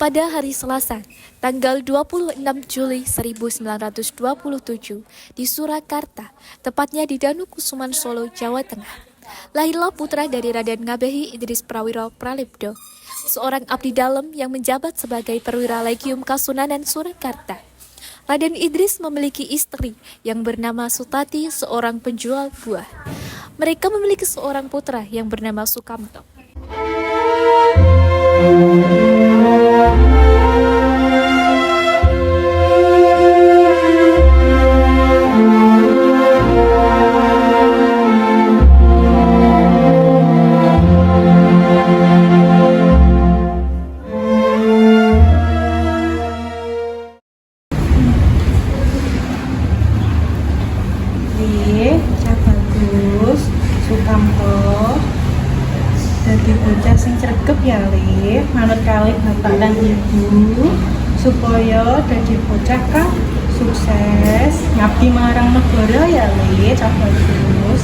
Pada hari Selasa, tanggal 26 Juli 1927 di Surakarta, tepatnya di Danukusuman Solo, Jawa Tengah, lahirlah putra dari Raden Ngabehi Idris Prawiro Pralebdo, seorang abdi dalam yang menjabat sebagai perwira Legium Kasunanan Surakarta. Raden Idris memiliki istri yang bernama Sutati, seorang penjual buah. Mereka memiliki seorang putra yang bernama Sukamto. Cah bagus, Sukamto dadi bocah sing sregep ya Le, manut kalih bapak lan ibu supaya dadi bocah kang sukses ngabdi marang negara ya Le, cah bagus.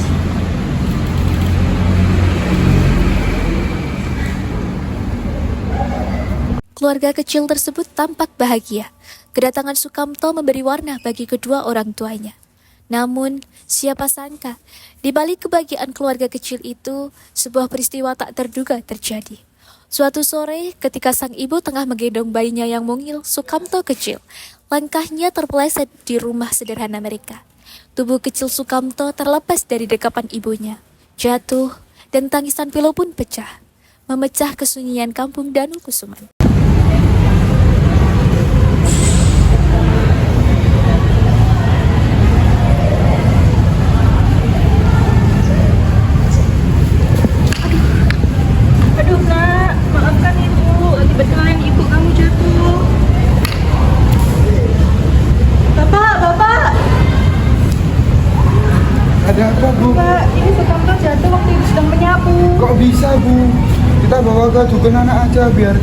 Keluarga kecil tersebut tampak bahagia. Kedatangan Sukamto memberi warna bagi kedua orang tuanya. Namun, siapa sangka, di balik kebahagiaan keluarga kecil itu, sebuah peristiwa tak terduga terjadi. Suatu sore, ketika sang ibu tengah menggendong bayinya yang mungil, Sukamto kecil, langkahnya terpeleset di rumah sederhana mereka. Tubuh kecil Sukamto terlepas dari dekapan ibunya, jatuh, dan tangisan pilu pun pecah, memecah kesunyian kampung Danukusuman. Aduh nak, maafkan ibu, kebetulan ibu kamu jatuh. Bapak! Ada apa, Bu? Pak, ini Sukamto jatuh waktu ibu sedang menyapu. Kok bisa, Bu? Kita bawa ke dukun anak aja biar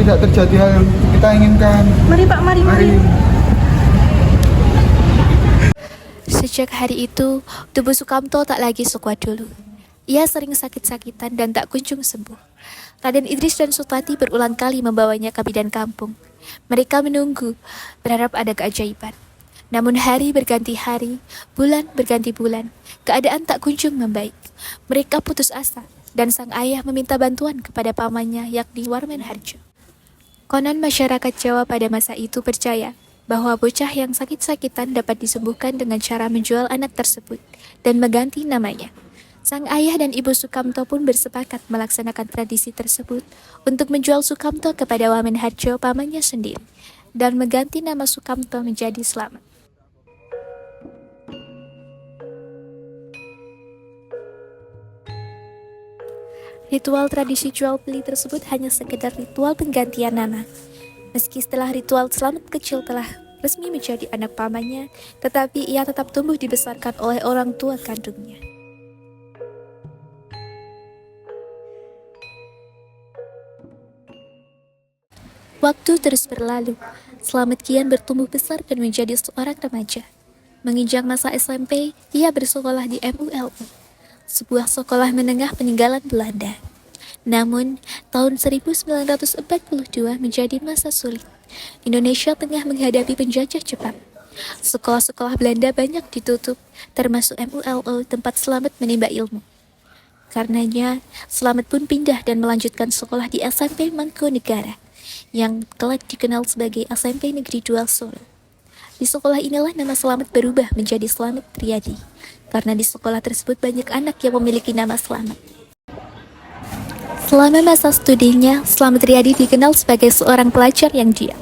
tidak terjadi hal yang kita inginkan. Mari Pak, mari. Sejak hari itu, tubuh Sukamto tak lagi sekuat dulu. Ia sering sakit-sakitan dan tak kunjung sembuh. Raden Idris dan Sutati berulang kali membawanya ke bidan kampung. Mereka menunggu, berharap ada keajaiban. Namun hari berganti hari, bulan berganti bulan, keadaan tak kunjung membaik. Mereka putus asa, dan sang ayah meminta bantuan kepada pamannya yakni Warman Harjo. Konon masyarakat Jawa pada masa itu percaya bahwa bocah yang sakit-sakitan dapat disembuhkan dengan cara menjual anak tersebut dan mengganti namanya. Sang ayah dan ibu Sukamto pun bersepakat melaksanakan tradisi tersebut untuk menjual Sukamto kepada Wamen Harjo pamannya sendiri dan mengganti nama Sukamto menjadi Slamet. Ritual tradisi jual beli tersebut hanya sekedar ritual penggantian nama. Meski setelah ritual Slamet kecil telah resmi menjadi anak pamannya, tetapi ia tetap tumbuh dibesarkan oleh orang tua kandungnya. Waktu terus berlalu, Slamet kian bertumbuh besar dan menjadi seorang remaja. Menginjak masa SMP, ia bersekolah di MULU, sebuah sekolah menengah peninggalan Belanda. Namun, tahun 1942 menjadi masa sulit. Indonesia tengah menghadapi penjajah Jepang. Sekolah-sekolah Belanda banyak ditutup, termasuk MULU tempat Slamet menimba ilmu. Karenanya, Slamet pun pindah dan melanjutkan sekolah di SMP Mangkunegara, yang kelak dikenal sebagai SMP Negeri 2 Solo. Di sekolah inilah nama Slamet berubah menjadi Slamet Riyadi, karena di sekolah tersebut banyak anak yang memiliki nama Slamet. Selama masa studinya, Slamet Riyadi dikenal sebagai seorang pelajar yang diam.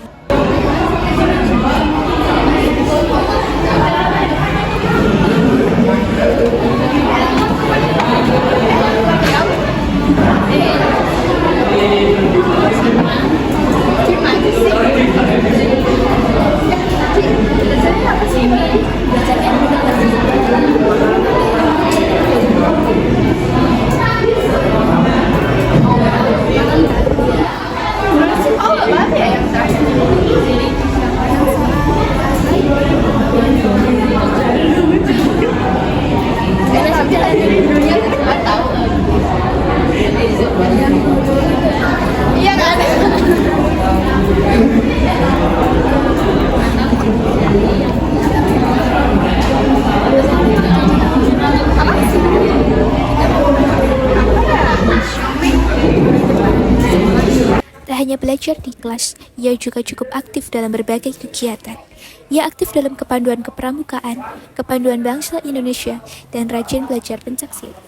Tak hanya belajar di kelas, ia juga cukup aktif dalam berbagai kegiatan. Ia aktif dalam kepanduan kepramukaan, kepanduan bangsa Indonesia, dan rajin belajar pencaksilat.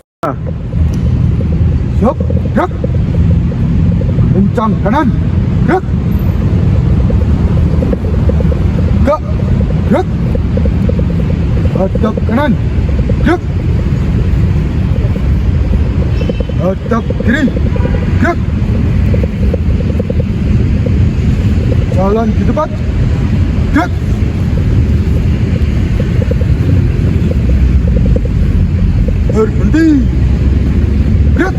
Siap, gerak. Kencang kanan, gerak. Gerak, gerak. Hadap kanan, gerak. Hadap kiri, gerak. Jalan di depan, gerak. Berhenti, gerak.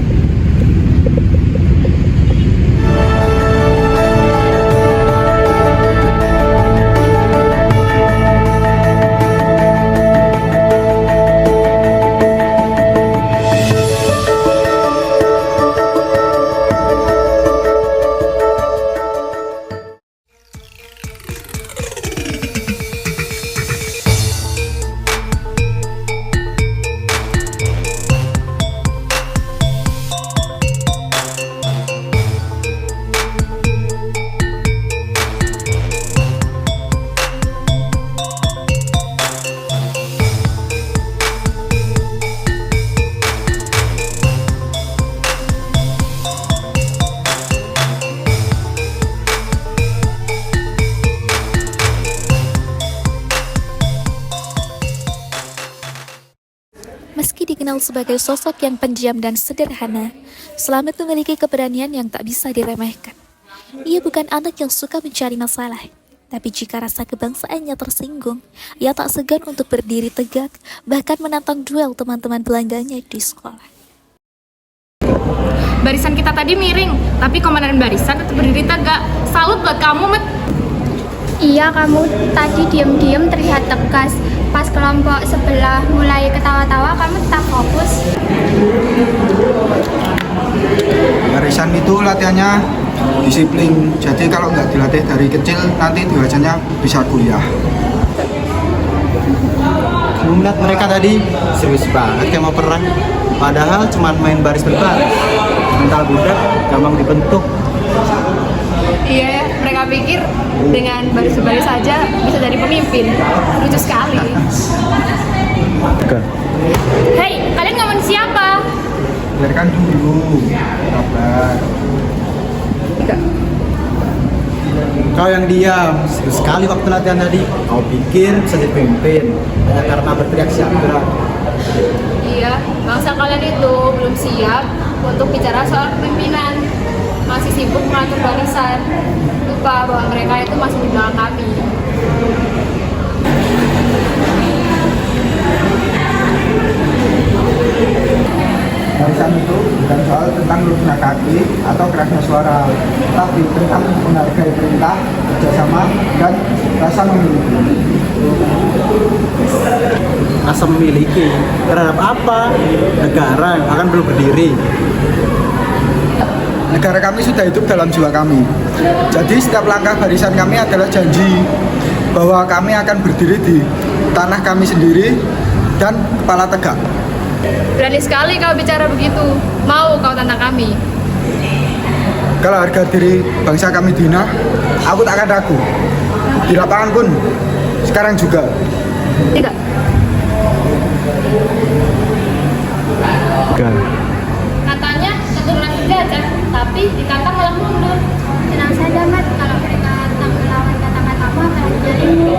Meski dikenal sebagai sosok yang pendiam dan sederhana, Slamet memiliki keberanian yang tak bisa diremehkan. Ia bukan anak yang suka mencari masalah, tapi jika rasa kebangsaannya tersinggung, ia tak segan untuk berdiri tegak, bahkan menantang duel teman-teman belangganya di sekolah. Barisan kita tadi miring, tapi komandan barisan tetap berdiri tegak. Salut buat kamu, Met. Iya, kamu tadi diam-diam terlihat tegas. Pas kelompok sebelah mulai ketawa-tawa, kamu tetap fokus. Barisan itu latihannya disiplin. Jadi kalau nggak dilatih dari kecil, nanti diwajahnya bisa kuliah. Kamu melihat mereka tadi serius banget kayak mau perang. Padahal cuma main baris berbaris. Mental budak gampang dibentuk. Iya, mereka pikir dengan baris-baris saja bisa jadi pemimpin. Lucu sekali. Hei, kalian ngomongin siapa? Biarkan dulu, sabar. Kau yang diam, serius sekali waktu latihan tadi. Kau pikir bisa jadi pemimpin hanya karena berteriak siap gerak. Iya, bangsa kalian itu belum siap untuk bicara soal kepemimpinan. Masih sibuk mengatur barisan. Lupa bahwa mereka itu masih di belakang kami. Barisan itu bukan soal tentang lurusnya kaki atau kerasnya suara, tapi tentang menghargai perintah, kerjasama, dan rasa memiliki. Rasa memiliki terhadap apa? Negara yang akan belum berdiri. Negara kami sudah hidup dalam jiwa kami. Jadi setiap langkah barisan kami adalah janji bahwa kami akan berdiri di tanah kami sendiri dan kepala tegak. Berani sekali kau bicara begitu. Mau kau tantang kami? Kalau harga diri bangsa kami dihina, aku tak akan ragu. Di lapangan pun, sekarang juga. Tidak. Katanya keturunan penjajah, tapi ditantang malah mundur. Tenang saja, Mat. Kalau mereka tak melawan kata-katamu akan menjadimu.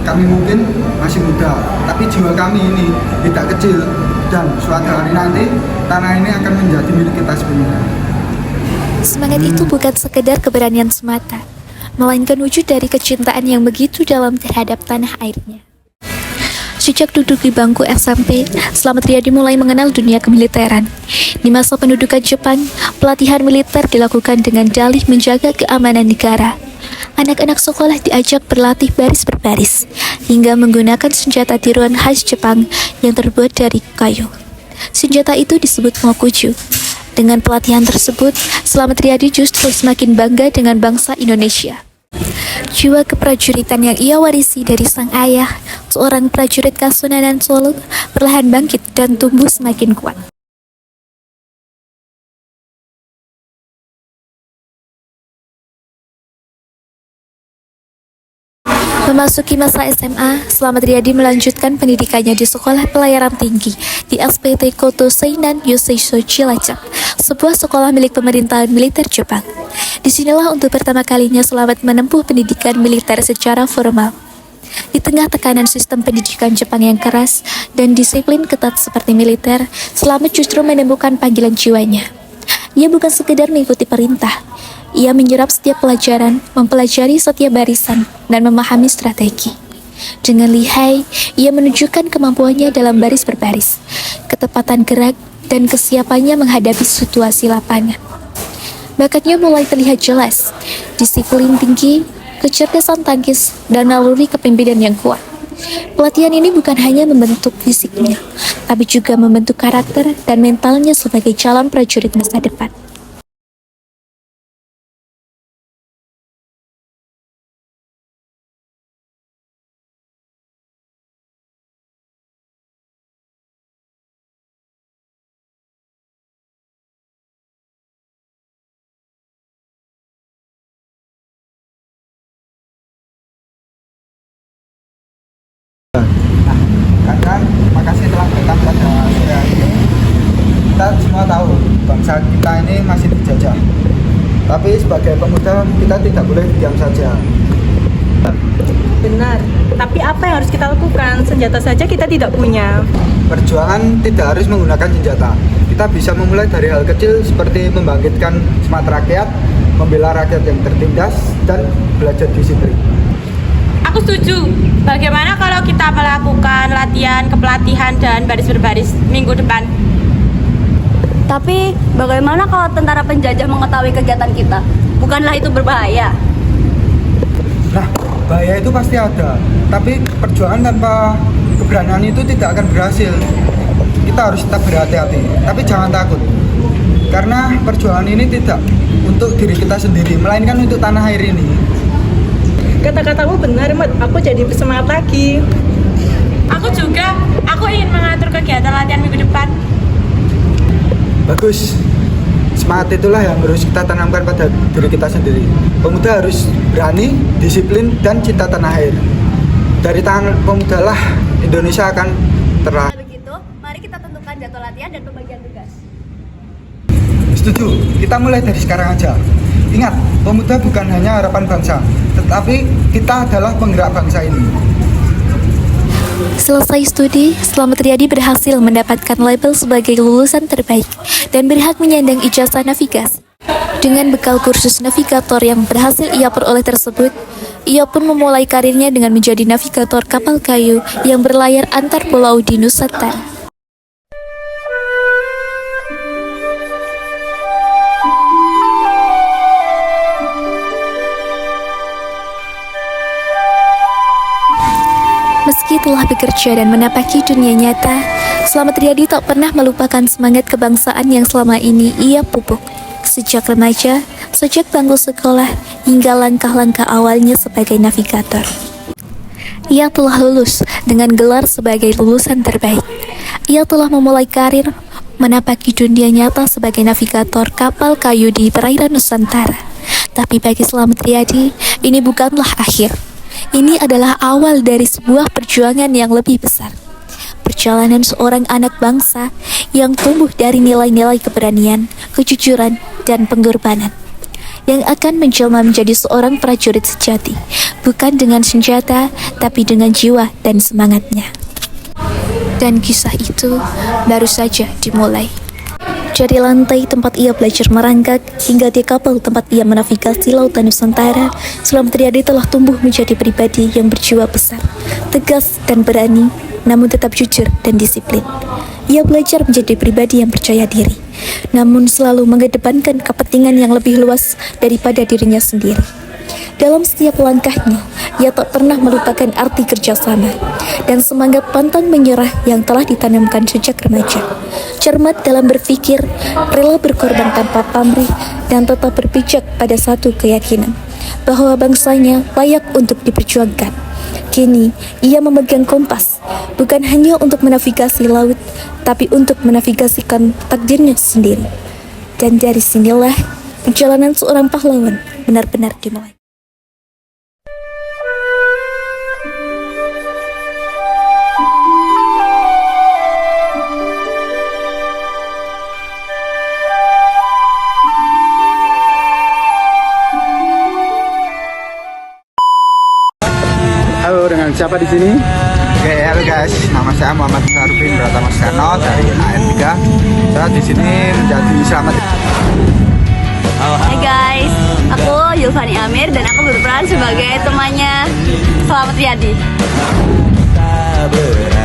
Kami mungkin masih muda, tapi jiwa kami ini tidak kecil. Dan suatu hari nanti, tanah ini akan menjadi milik kita sepenuhnya. Semangat itu bukan sekedar keberanian semata, melainkan wujud dari kecintaan yang begitu dalam terhadap tanah airnya. Sejak duduk di bangku SMP, Slamet Riyadi mulai mengenal dunia kemiliteran. Di masa pendudukan Jepang, pelatihan militer dilakukan dengan dalih menjaga keamanan negara. Anak-anak sekolah diajak berlatih baris berbaris, hingga menggunakan senjata tiruan khas Jepang yang terbuat dari kayu. Senjata itu disebut mokuju. Dengan pelatihan tersebut, Slamet Riyadi justru semakin bangga dengan bangsa Indonesia. Jiwa keprajuritan yang ia warisi dari sang ayah, seorang prajurit Kasunanan Solo, perlahan bangkit dan tumbuh semakin kuat. Memasuki masa SMA, Slamet Riyadi melanjutkan pendidikannya di Sekolah Pelayaran Tinggi di SPT Koto Seinan Yoseiso Cilacap, sebuah sekolah milik pemerintahan militer Jepang. Disinilah untuk pertama kalinya Slamet menempuh pendidikan militer secara formal. Di tengah tekanan sistem pendidikan Jepang yang keras dan disiplin ketat seperti militer, Slamet justru menemukan panggilan jiwanya. Ia bukan sekedar mengikuti perintah, ia menyerap setiap pelajaran, mempelajari setiap barisan, dan memahami strategi. Dengan lihai, ia menunjukkan kemampuannya dalam baris berbaris, ketepatan gerak, dan kesiapannya menghadapi situasi lapangan. Bakatnya mulai terlihat jelas, disiplin tinggi, kecerdasan tangkis, dan naluri kepemimpinan yang kuat. Pelatihan ini bukan hanya membentuk fisiknya, tapi juga membentuk karakter dan mentalnya sebagai calon prajurit masa depan. Kakak, makasih telah datang pada sore hari ini. Kita semua tahu bangsa kita ini masih dijajah. Tapi sebagai pemuda kita tidak boleh diam saja. Benar, tapi apa yang harus kita lakukan? Senjata saja kita tidak punya. Perjuangan tidak harus menggunakan senjata. Kita bisa memulai dari hal kecil seperti membangkitkan semangat rakyat, membela rakyat yang tertindas, dan belajar disiplin. Aku setuju. Bagaimana kalau kita melakukan latihan kepelatihan dan baris berbaris minggu depan? Tapi bagaimana kalau tentara penjajah mengetahui kegiatan kita? Bukanlah itu berbahaya? Nah, bahaya itu pasti ada. Tapi perjuangan tanpa keberanian itu tidak akan berhasil. Kita harus tetap berhati-hati. Tapi jangan takut. Karena perjuangan ini tidak untuk diri kita sendiri, melainkan untuk tanah air ini. Kata-katamu benar, Mat. Aku jadi bersemangat lagi. Aku juga. Aku ingin mengatur kegiatan latihan minggu depan. Bagus. Semangat itulah yang harus kita tanamkan pada diri kita sendiri. Pemuda harus berani, disiplin, dan cinta tanah air. Dari tangan pemuda lah Indonesia akan terlahir. Begitu, mari kita tentukan jadwal latihan dan pembagian tugas. Setuju, kita mulai dari sekarang aja. Ingat, pemuda bukan hanya harapan bangsa, tetapi kita adalah penggerak bangsa ini. Selesai studi, Slamet Riyadi berhasil mendapatkan label sebagai lulusan terbaik dan berhak menyandang ijazah navigasi. Dengan bekal kursus navigator yang berhasil ia peroleh tersebut, ia pun memulai karirnya dengan menjadi navigator kapal kayu yang berlayar antar pulau di Nusantara. Meski telah bekerja dan menapaki dunia nyata, Slamet Riyadi tak pernah melupakan semangat kebangsaan yang selama ini ia pupuk. Sejak remaja, sejak bangku sekolah, hingga langkah-langkah awalnya sebagai navigator. Ia telah lulus dengan gelar sebagai lulusan terbaik. Ia telah memulai karir menapaki dunia nyata sebagai navigator kapal kayu di perairan Nusantara. Tapi bagi Slamet Riyadi, ini bukanlah akhir. Ini adalah awal dari sebuah perjuangan yang lebih besar. Perjalanan seorang anak bangsa yang tumbuh dari nilai-nilai keberanian, kejujuran, dan pengorbanan, yang akan menjelma menjadi seorang prajurit sejati, bukan dengan senjata, tapi dengan jiwa dan semangatnya. Dan kisah itu baru saja dimulai. Dari lantai tempat ia belajar merangkak hingga di kapal tempat ia menavigasi lautan Nusantara, Slamet Riyadi telah tumbuh menjadi pribadi yang berjiwa besar, tegas dan berani, namun tetap jujur dan disiplin. Ia belajar menjadi pribadi yang percaya diri, namun selalu mengedepankan kepentingan yang lebih luas daripada dirinya sendiri. Dalam setiap langkahnya, ia tak pernah melupakan arti kerjasama dan semangat pantang menyerah yang telah ditanamkan sejak remaja. Cermat dalam berpikir, rela berkorban tanpa pamrih, dan tetap berpijak pada satu keyakinan, bahwa bangsanya layak untuk diperjuangkan. Kini, ia memegang kompas, bukan hanya untuk menavigasi laut, tapi untuk menavigasikan takdirnya sendiri. Dan dari sinilah, perjalanan seorang pahlawan benar-benar dimulai. Halo, dengan siapa di sini? Oke, halo guys. Nama saya Muhammad Sarufin Pratama Soekarno dari AN3. Saya di sini menjadi selamat. Hai guys, aku Yulfani Amir dan aku berperan sebagai temannya Selamat Riyadi.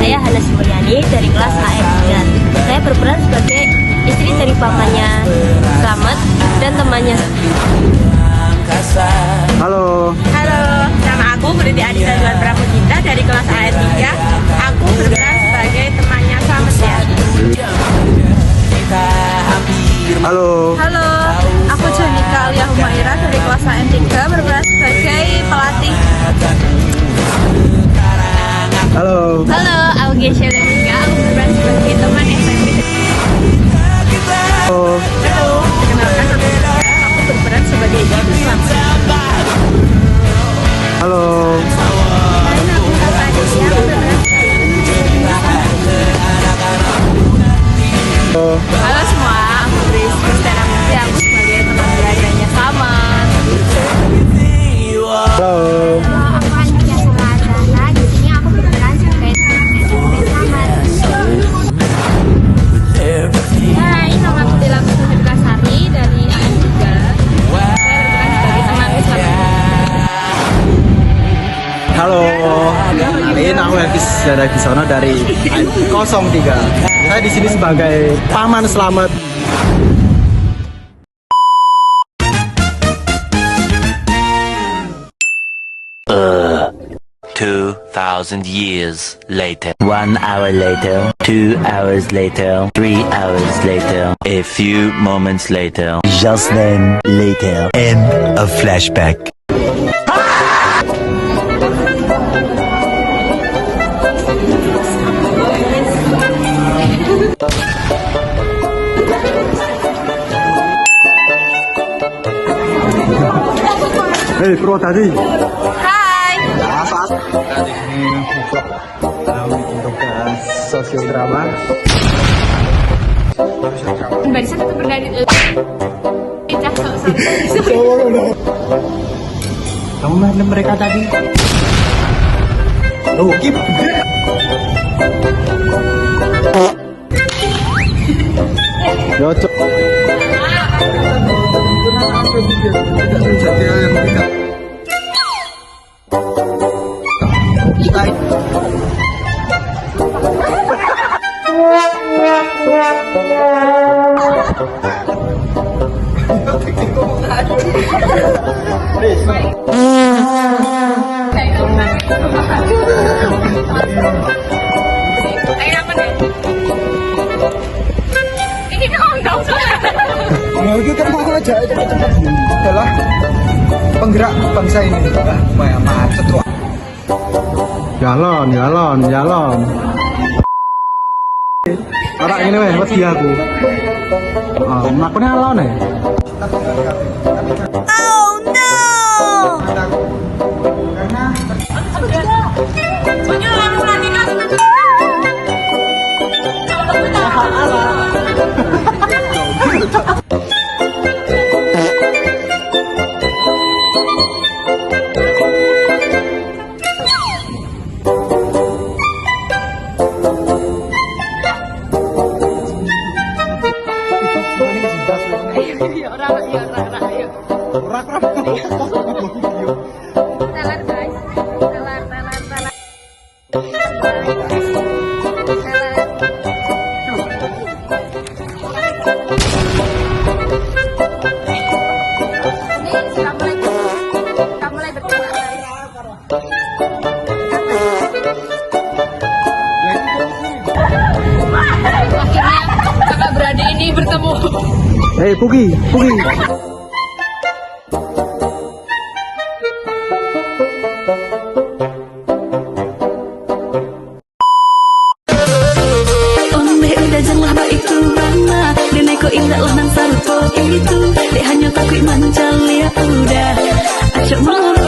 Saya Hana Mulyani dari kelas AN3. Saya berperan sebagai istri dari papanya Selamat dan temannya. Halo. Halo, nama aku Putri Adita Duan Pramudita dari kelas AN3. Aku berperan sebagai temannya Selamat Riyadi. Halo. Halo, aku Janika Alia Humaira dari kelas AN3 berperan sebagai pelatih. Halo. Halo, aku Gesha Lemika, aku berperan sebagai teman SMP. Halo. Halo, perkenalkan aku berperan sebagai ibu Selamat. Halo. Halo semua, aku Grace Kristana Mukti, aku sebagai teman belajarnya Selamat. Halo. Aku Anja Suladana, di sini aku berperan sebagai teman SMP Selamat. Hai, nama aku Dela Putri Kasari dari AN3. Saya berperan sebagai teman Selamat. Halo, ini aku Elkis dari Gisono dari 03. Saya di sini sebagai paman Selamat. 2,000 years later. 1 hour later. 2 hours later. 3 hours later. A few moments later. Just then later. End of flashback. Hei, Purwodadi. Hai. Dari sini vlog untuk sosial drama. Barusan itu berdari. Kamu main mereka tadi? Oh, keep. Yo, Nah, itu kan mau aja cepet-cepet adalah penggerak bangsa ini. Wah, macet tuh. Jalan. Orang ini weh, wedi aku. Ah, makune alon ya. Oh no! Hei, Pugi. indah unang sarpo itu dek hanya takut mancal ya udah acok mau